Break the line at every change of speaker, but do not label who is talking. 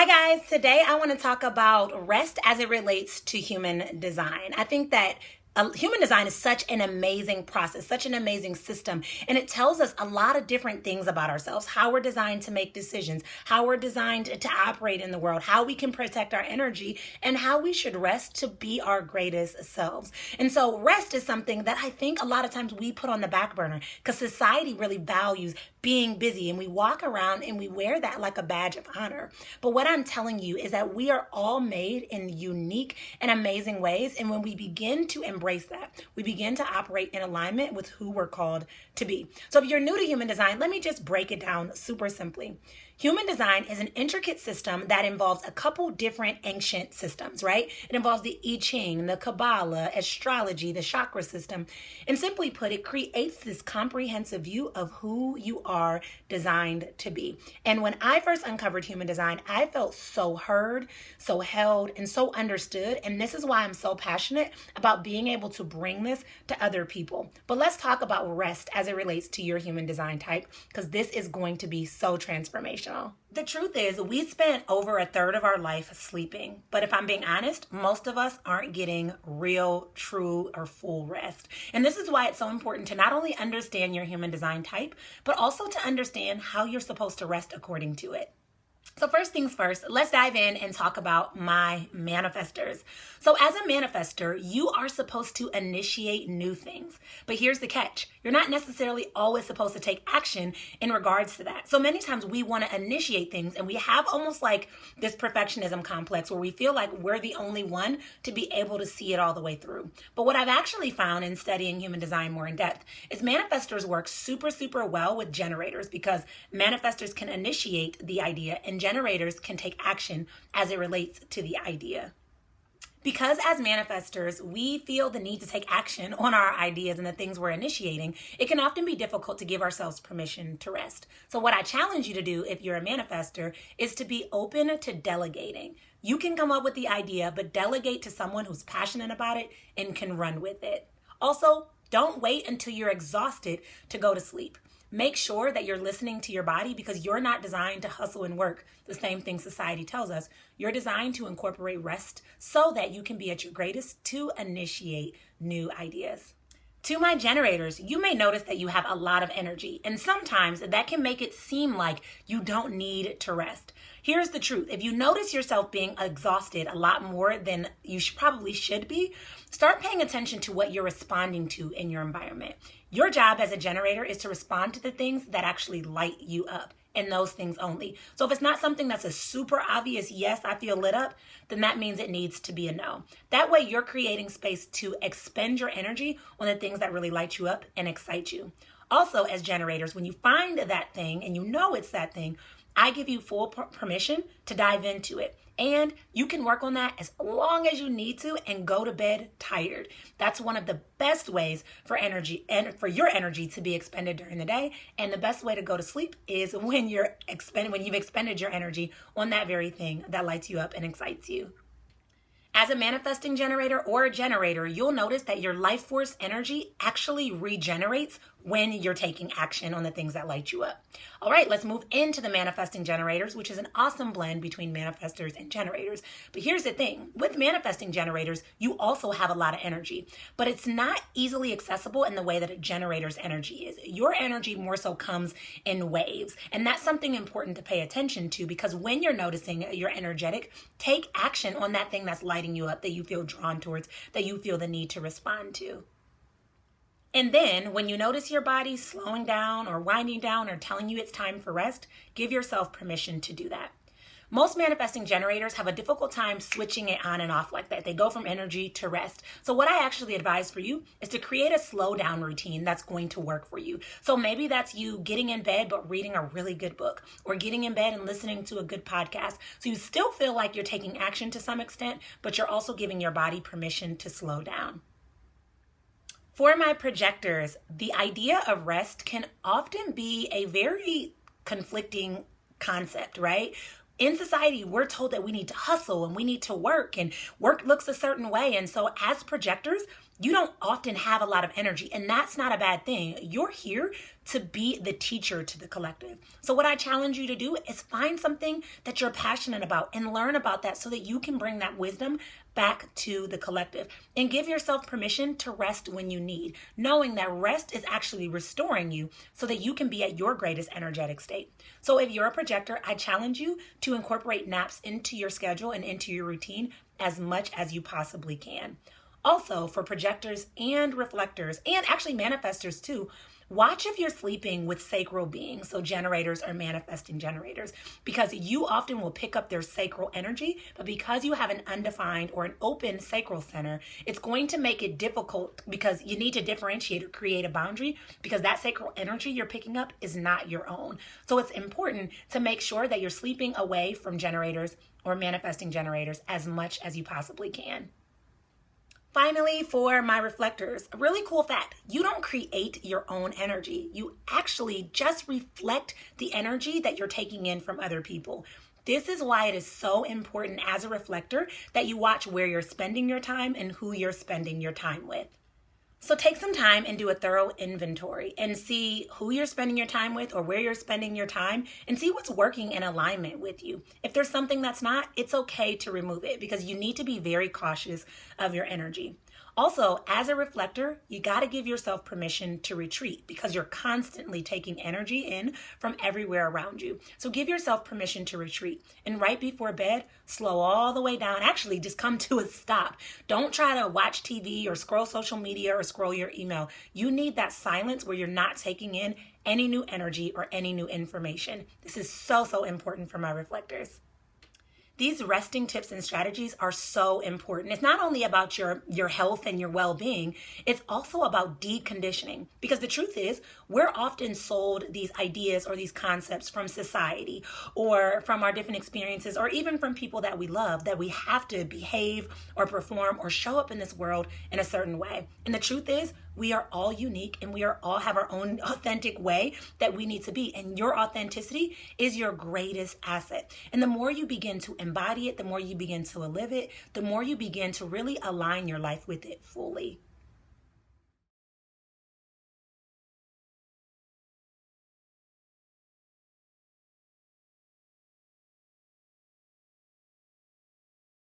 Hi guys, today I want to talk about rest as it relates to human design. I think that human design is such an amazing process, such an amazing system, and it tells us a lot of different things about ourselves, how we're designed to make decisions, how we're designed to operate in the world, how we can protect our energy, and how we should rest to be our greatest selves. And so rest is something that I think a lot of times we put on the back burner because society really values being busy, and we walk around and we wear that like a badge of honor. But what I'm telling you is that we are all made in unique and amazing ways. And when we begin to embrace that, we begin to operate in alignment with who we're called to be. So if you're new to human design, let me just break it down super simply. Human design is an intricate system that involves a couple different ancient systems, right? It involves the I Ching, the Kabbalah, astrology, the Chakra system. And simply put, it creates this comprehensive view of who you are designed to be. And when I first uncovered human design, I felt so heard, so held, and so understood. And this is why I'm so passionate about being able to bring this to other people. But let's talk about rest as it relates to your human design type, because this is going to be so transformational. The truth is, we spent over a third of our life sleeping. But if I'm being honest, most of us aren't getting real, true, or full rest. And this is why it's so important to not only understand your human design type, but also to understand how you're supposed to rest according to it. So first things first, let's dive in and talk about my manifestors. So as a manifestor, you are supposed to initiate new things. But here's the catch. You're not necessarily always supposed to take action in regards to that. So many times we want to initiate things and we have almost like this perfectionism complex where we feel like we're the only one to be able to see it all the way through. But what I've actually found in studying human design more in depth is manifestors work super well with generators, because manifestors can initiate the idea and generators can take action as it relates to the idea. Because as manifestors, we feel the need to take action on our ideas and the things we're initiating, it can often be difficult to give ourselves permission to rest. So what I challenge you to do if you're a manifestor is to be open to delegating. You can come up with the idea, but delegate to someone who's passionate about it and can run with it. Also, don't wait until you're exhausted to go to sleep. Make sure that you're listening to your body, because you're not designed to hustle and work, the same thing society tells us. You're designed to incorporate rest so that you can be at your greatest to initiate new ideas. To my generators, you may notice that you have a lot of energy, and sometimes that can make it seem like you don't need to rest. Here's the truth. If you notice yourself being exhausted a lot more than you probably should be, start paying attention to what you're responding to in your environment. Your job as a generator is to respond to the things that actually light you up, and those things only. So if it's not something that's a super obvious yes, I feel lit up, then that means it needs to be a no. That way you're creating space to expend your energy on the things that really light you up and excite you. Also, as generators, when you find that thing and you know it's that thing, I give you full permission to dive into it. And you can work on that as long as you need to and go to bed tired. That's one of the best ways for energy and for your energy to be expended during the day. And the best way to go to sleep is when you've expended your energy on that very thing that lights you up and excites you. As a manifesting generator or a generator, you'll notice that your life force energy actually regenerates when you're taking action on the things that light you up. All right, let's move into the manifesting generators, which is an awesome blend between manifestors and generators. But here's the thing. With manifesting generators, you also have a lot of energy, but it's not easily accessible in the way that a generator's energy is. Your energy more so comes in waves, and that's something important to pay attention to, because when you're noticing you're energetic, take action on that thing that's lighting you up, that you feel drawn towards, that you feel the need to respond to. And then when you notice your body slowing down or winding down or telling you it's time for rest, give yourself permission to do that. Most manifesting generators have a difficult time switching it on and off like that. They go from energy to rest. So what I actually advise for you is to create a slow down routine that's going to work for you. So maybe that's you getting in bed but reading a really good book, or getting in bed and listening to a good podcast. So you still feel like you're taking action to some extent, but you're also giving your body permission to slow down. For my projectors, the idea of rest can often be a very conflicting concept, right? In society, we're told that we need to hustle and we need to work, and work looks a certain way. And so as projectors, You don't often have a lot of energy, and that's not a bad thing. You're here to be the teacher to the collective. So what I challenge you to do is find something that you're passionate about and learn about that so that you can bring that wisdom back to the collective, and give yourself permission to rest when you need, knowing that rest is actually restoring you so that you can be at your greatest energetic state. So if you're a projector, I challenge you to incorporate naps into your schedule and into your routine as much as you possibly can. Also, for projectors and reflectors, and actually manifestors too, watch if you're sleeping with sacral beings, so generators or manifesting generators, because you often will pick up their sacral energy, but because you have an undefined or an open sacral center, it's going to make it difficult because you need to differentiate or create a boundary because that sacral energy you're picking up is not your own. So it's important to make sure that you're sleeping away from generators or manifesting generators as much as you possibly can. Finally, for my reflectors, a really cool fact: you don't create your own energy. You actually just reflect the energy that you're taking in from other people. This is why it is so important as a reflector that you watch where you're spending your time and who you're spending your time with. So take some time and do a thorough inventory and see who you're spending your time with or where you're spending your time, and see what's working in alignment with you. If there's something that's not, it's okay to remove it because you need to be very cautious of your energy. Also, as a reflector, you got to give yourself permission to retreat because you're constantly taking energy in from everywhere around you. So give yourself permission to retreat. And right before bed, slow all the way down. Actually, just come to a stop. Don't try to watch TV or scroll social media or scroll your email. You need that silence where you're not taking in any new energy or any new information. This is so, so important for my reflectors. These resting tips and strategies are so important. It's not only about your health and your well-being, it's also about deconditioning. Because the truth is, we're often sold these ideas or these concepts from society or from our different experiences or even from people that we love, that we have to behave or perform or show up in this world in a certain way. And the truth is, we are all unique and we are all have our own authentic way that we need to be. And your authenticity is your greatest asset. And the more you begin to embody it, the more you begin to live it, the more you begin to really align your life with it fully.